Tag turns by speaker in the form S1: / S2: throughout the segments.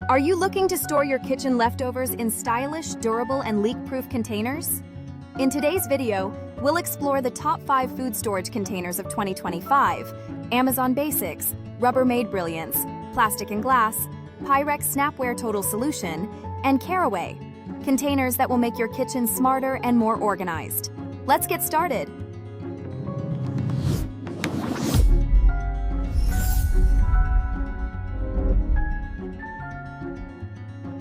S1: Are you looking to store your kitchen leftovers in stylish, durable, and leak-proof containers? In today's video, we'll explore the top 5 food storage containers of 2025, Amazon Basics, Rubbermaid Brilliance, Plastic and Glass, Pyrex Snapware Total Solution, and Caraway, containers that will make your kitchen smarter and more organized. Let's get started.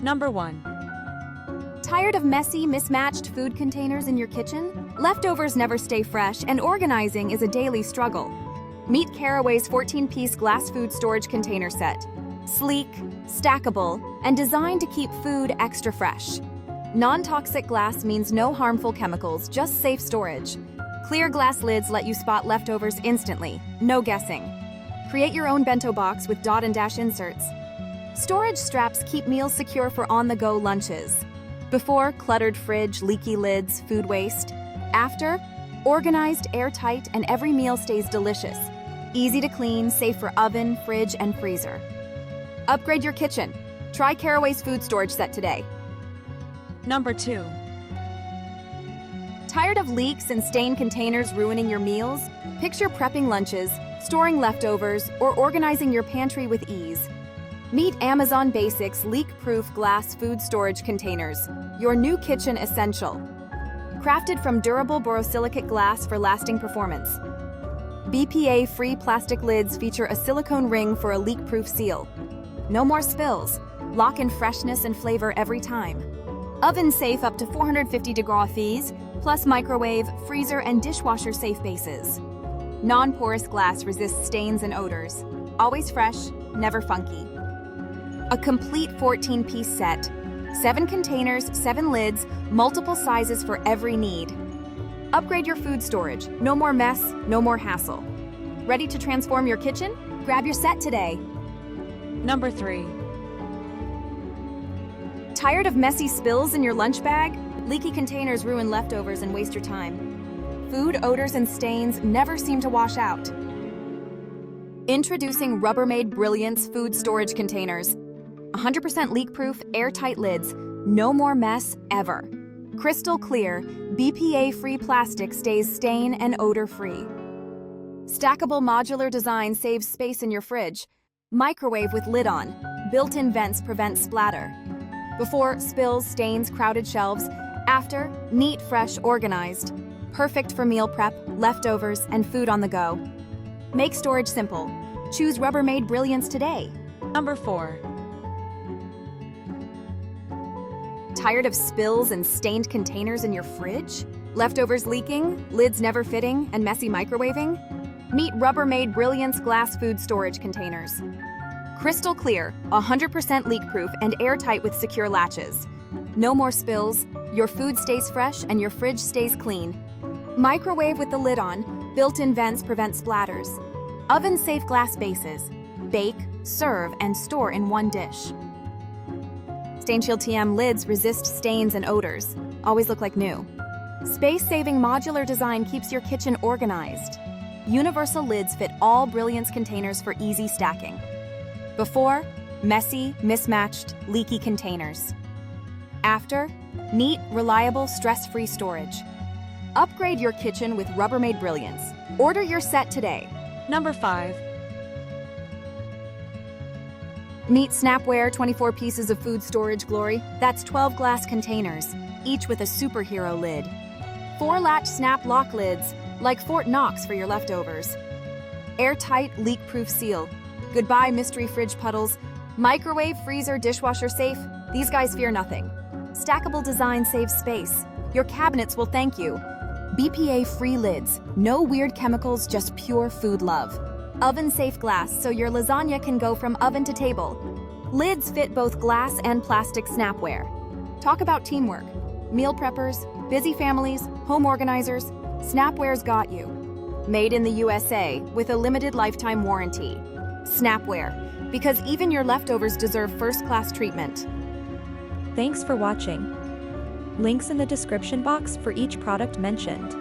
S2: Number 1.
S1: Tired of messy, mismatched food containers in your kitchen? Leftovers never stay fresh, and organizing is a daily struggle. Meet Caraway's 14-piece glass food storage container set. Sleek, stackable, and designed to keep food extra fresh. Non-toxic glass means no harmful chemicals, just safe storage. Clear glass lids let you spot leftovers instantly, no guessing. Create your own bento box with dot and dash inserts. Storage straps keep meals secure for on-the-go lunches. Before, cluttered fridge, leaky lids, food waste. After, organized, airtight, and every meal stays delicious. Easy to clean, safe for oven, fridge, and freezer. Upgrade your kitchen. Try Caraway's food storage set today.
S2: Number 2.
S1: Tired of leaks and stained containers ruining your meals? Picture prepping lunches, storing leftovers, or organizing your pantry with ease. Meet Amazon Basics leak-proof glass food storage containers, your new kitchen essential. Crafted from durable borosilicate glass for lasting performance. BPA-free plastic lids feature a silicone ring for a leak-proof seal. No more spills. Lock in freshness and flavor every time. Oven safe up to 450 degrees, plus microwave, freezer, and dishwasher safe bases. Non-porous glass resists stains and odors. Always fresh, never funky. A complete 14-piece set. 7 containers, 7 lids, multiple sizes for every need. Upgrade your food storage. No more mess, no more hassle. Ready to transform your kitchen? Grab your set today.
S2: Number 3.
S1: Tired of messy spills in your lunch bag? Leaky containers ruin leftovers and waste your time. Food odors and stains never seem to wash out. Introducing Rubbermaid Brilliance food storage containers. 100% leak-proof, airtight lids, no more mess ever. Crystal clear, BPA-free plastic stays stain and odor-free. Stackable modular design saves space in your fridge. Microwave with lid on. Built-in vents prevent splatter. Before, spills, stains, crowded shelves. After, neat, fresh, organized. Perfect for meal prep, leftovers, and food on the go. Make storage simple. Choose Rubbermaid Brilliance today.
S2: Number 4.
S1: Tired of spills and stained containers in your fridge? Leftovers leaking, lids never fitting, and messy microwaving? Meet Rubbermaid Brilliance glass food storage containers. Crystal clear, 100% leak-proof, and airtight with secure latches. No more spills, your food stays fresh, and your fridge stays clean. Microwave with the lid on, built-in vents prevent splatters. Oven-safe glass bases. Bake, serve, and store in one dish. Stain-Shield TM lids resist stains and odors. Always look like new. Space-saving modular design keeps your kitchen organized. Universal lids fit all Brilliance containers for easy stacking. Before, messy, mismatched, leaky containers. After, neat, reliable, stress-free storage. Upgrade your kitchen with Rubbermaid Brilliance. Order your set today.
S2: Number 5.
S1: Meet Snapware 24 pieces of food storage glory. That's 12 glass containers, each with a superhero lid. 4 latch snap lock lids, like Fort Knox for your leftovers. Airtight, leak-proof seal. Goodbye mystery fridge puddles. Microwave, freezer, dishwasher safe. These guys fear nothing. Stackable design saves space. Your cabinets will thank you. BPA-free lids. No weird chemicals, just pure food love. Oven-safe glass so your lasagna can go from oven to table. Lids fit both glass and plastic snapware. Talk about teamwork. Meal preppers, busy families, home organizers, Snapware's got you. Made in the USA with a limited lifetime warranty. Snapware, because even your leftovers deserve first-class treatment.
S3: Thanks for watching. Links in the description box for each product mentioned.